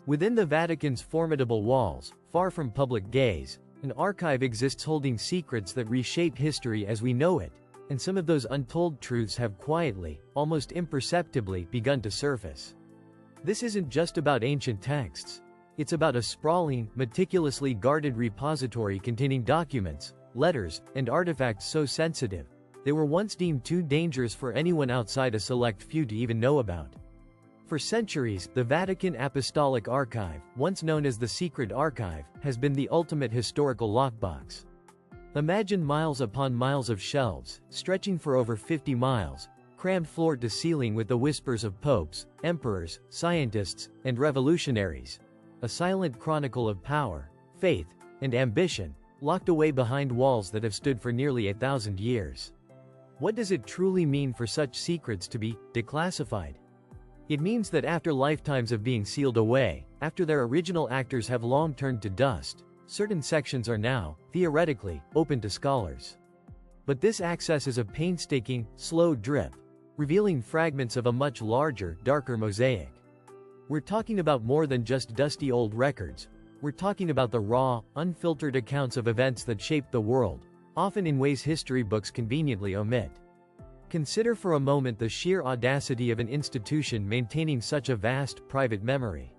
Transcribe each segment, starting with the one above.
Within the Vatican's formidable walls, far from public gaze, an archive exists holding secrets that reshape history as we know it, and some of those untold truths have quietly, almost imperceptibly, begun to surface. This isn't just about ancient texts. It's about a sprawling, meticulously guarded repository containing documents, letters, and artifacts so sensitive, they were once deemed too dangerous for anyone outside a select few to even know about. For centuries, the Vatican Apostolic Archive, once known as the Secret Archive, has been the ultimate historical lockbox. Imagine miles upon miles of shelves, stretching for over 50 miles, crammed floor to ceiling with the whispers of popes, emperors, scientists, and revolutionaries. A silent chronicle of power, faith, and ambition, locked away behind walls that have stood for nearly 1,000 years. What does it truly mean for such secrets to be declassified? It means that after lifetimes of being sealed away, after their original actors have long turned to dust, certain sections are now, theoretically, open to scholars. But this access is a painstaking, slow drip, revealing fragments of a much larger, darker mosaic. We're talking about more than just dusty old records. We're talking about the raw, unfiltered accounts of events that shaped the world, often in ways history books conveniently omit. Consider for a moment the sheer audacity of an institution maintaining such a vast, private memory.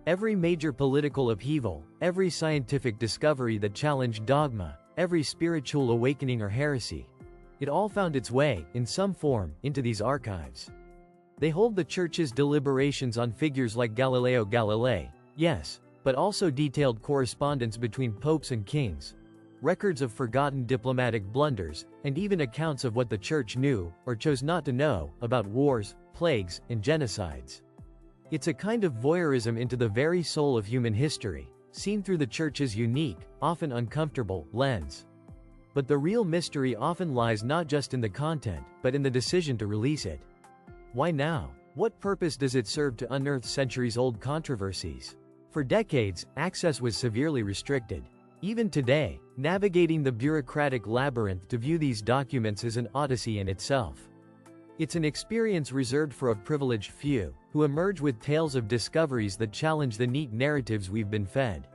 Every major political upheaval, every scientific discovery that challenged dogma, every spiritual awakening or heresy, it all found its way, in some form, into these archives. They hold the Church's deliberations on figures like Galileo Galilei, yes, but also detailed correspondence between popes and kings, records of forgotten diplomatic blunders, and even accounts of what the Church knew, or chose not to know, about wars, plagues, and genocides. It's a kind of voyeurism into the very soul of human history, seen through the Church's unique, often uncomfortable, lens. But the real mystery often lies not just in the content, but in the decision to release it. Why now? What purpose does it serve to unearth centuries-old controversies? For decades, access was severely restricted. Even today, navigating the bureaucratic labyrinth to view these documents is an odyssey in itself. It's an experience reserved for a privileged few, who emerge with tales of discoveries that challenge the neat narratives we've been fed.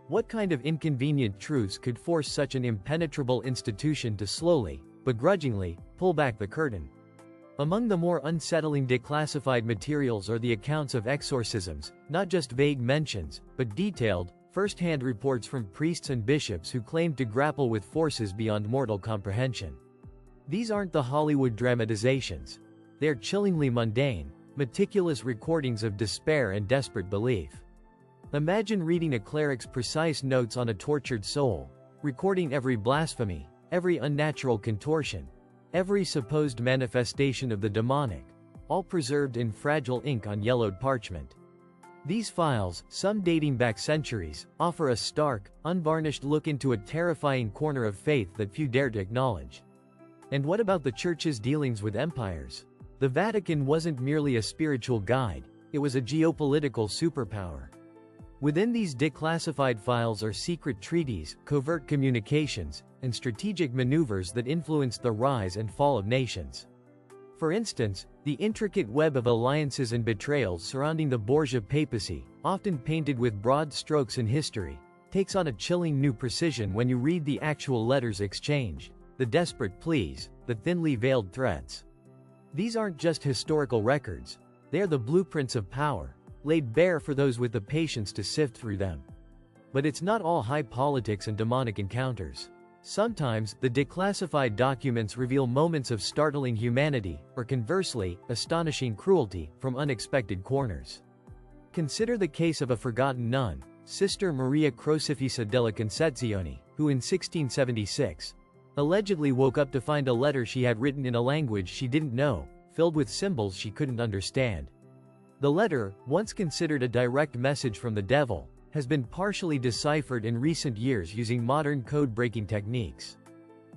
What kind of inconvenient truths could force such an impenetrable institution to slowly, begrudgingly, pull back the curtain? Among the more unsettling declassified materials are the accounts of exorcisms, not just vague mentions, but detailed, first-hand reports from priests and bishops who claimed to grapple with forces beyond mortal comprehension. These aren't the Hollywood dramatizations. They're chillingly mundane, meticulous recordings of despair and desperate belief. Imagine reading a cleric's precise notes on a tortured soul, recording every blasphemy, every unnatural contortion, every supposed manifestation of the demonic, all preserved in fragile ink on yellowed parchment. These files, some dating back centuries, offer a stark, unvarnished look into a terrifying corner of faith that few dare to acknowledge. And what about the Church's dealings with empires? The Vatican wasn't merely a spiritual guide, it was a geopolitical superpower. Within these declassified files are secret treaties, covert communications, and strategic maneuvers that influenced the rise and fall of nations. For instance, the intricate web of alliances and betrayals surrounding the Borgia papacy, often painted with broad strokes in history, takes on a chilling new precision when you read the actual letters exchanged, the desperate pleas, the thinly veiled threats. These aren't just historical records, they are the blueprints of power, laid bare for those with the patience to sift through them. But it's not all high politics and demonic encounters. Sometimes, the declassified documents reveal moments of startling humanity, or conversely, astonishing cruelty, from unexpected corners. Consider the case of a forgotten nun, Sister Maria Crocifissa della Concezione, who in 1676, allegedly woke up to find a letter she had written in a language she didn't know, filled with symbols she couldn't understand. The letter, once considered a direct message from the devil, has been partially deciphered in recent years using modern code-breaking techniques.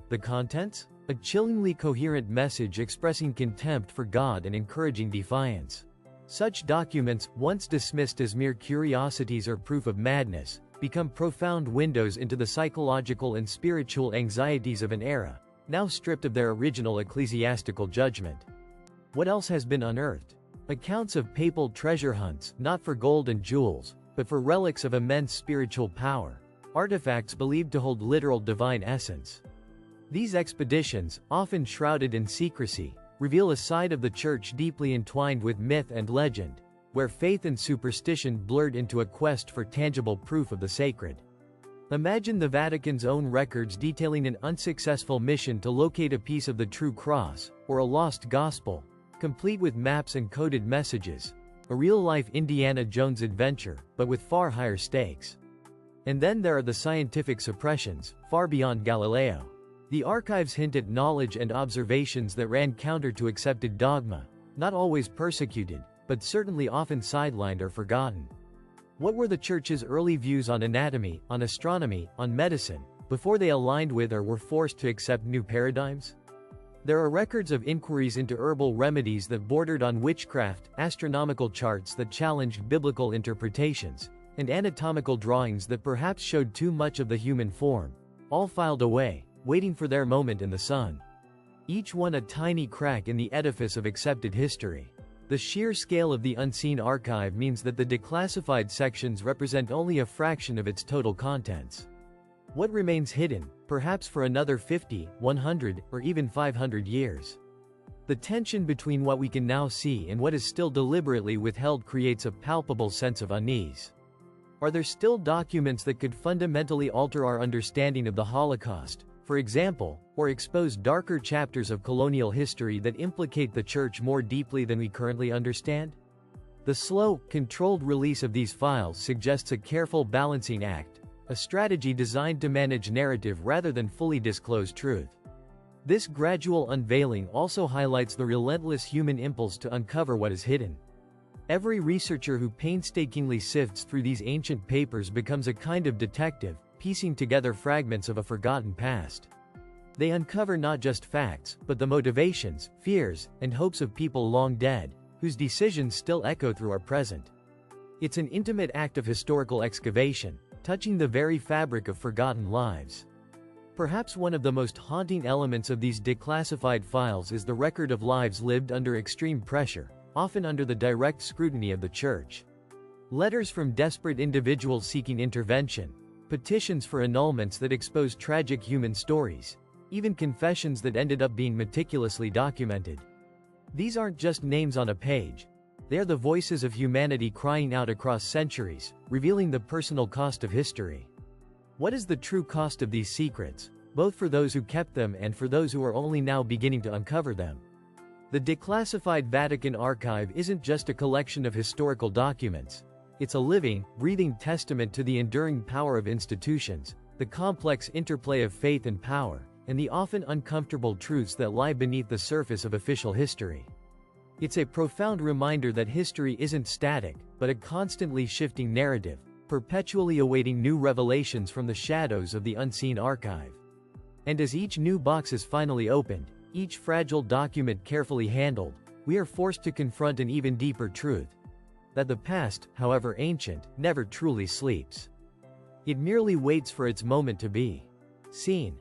The contents? A chillingly coherent message expressing contempt for God and encouraging defiance. Such documents, once dismissed as mere curiosities or proof of madness, become profound windows into the psychological and spiritual anxieties of an era, now stripped of their original ecclesiastical judgment. What else has been unearthed? Accounts of papal treasure hunts, not for gold and jewels, but for relics of immense spiritual power, artifacts believed to hold literal divine essence. These expeditions, often shrouded in secrecy, reveal a side of the Church deeply entwined with myth and legend, where faith and superstition blurred into a quest for tangible proof of the sacred. Imagine the Vatican's own records detailing an unsuccessful mission to locate a piece of the true cross, or a lost gospel, complete with maps and coded messages, a real-life Indiana Jones adventure, but with far higher stakes. And then there are the scientific suppressions, far beyond Galileo. The archives hint at knowledge and observations that ran counter to accepted dogma, not always persecuted, but certainly often sidelined or forgotten. What were the Church's early views on anatomy, on astronomy, on medicine, before they aligned with or were forced to accept new paradigms? There are records of inquiries into herbal remedies that bordered on witchcraft, astronomical charts that challenged biblical interpretations, and anatomical drawings that perhaps showed too much of the human form, all filed away, waiting for their moment in the sun. Each one a tiny crack in the edifice of accepted history. The sheer scale of the unseen archive means that the declassified sections represent only a fraction of its total contents. What remains hidden, perhaps for another 50, 100, or even 500 years? The tension between what we can now see and what is still deliberately withheld creates a palpable sense of unease. Are there still documents that could fundamentally alter our understanding of the Holocaust, for example, or expose darker chapters of colonial history that implicate the Church more deeply than we currently understand? The slow, controlled release of these files suggests a careful balancing act, a strategy designed to manage narrative rather than fully disclose truth. This gradual unveiling also highlights the relentless human impulse to uncover what is hidden. Every researcher who painstakingly sifts through these ancient papers becomes a kind of detective, piecing together fragments of a forgotten past. They uncover not just facts, but the motivations, fears, and hopes of people long dead, whose decisions still echo through our present. It's an intimate act of historical excavation, touching the very fabric of forgotten lives. Perhaps one of the most haunting elements of these declassified files is the record of lives lived under extreme pressure, often under the direct scrutiny of the Church. Letters from desperate individuals seeking intervention, petitions for annulments that expose tragic human stories, even confessions that ended up being meticulously documented. These aren't just names on a page. They are the voices of humanity crying out across centuries, revealing the personal cost of history. What is the true cost of these secrets, both for those who kept them and for those who are only now beginning to uncover them? The Declassified Vatican Archive isn't just a collection of historical documents. It's a living, breathing testament to the enduring power of institutions, the complex interplay of faith and power, and the often uncomfortable truths that lie beneath the surface of official history. It's a profound reminder that history isn't static, but a constantly shifting narrative, perpetually awaiting new revelations from the shadows of the unseen archive. And as each new box is finally opened, each fragile document carefully handled, we are forced to confront an even deeper truth: that the past, however ancient, never truly sleeps. It merely waits for its moment to be seen.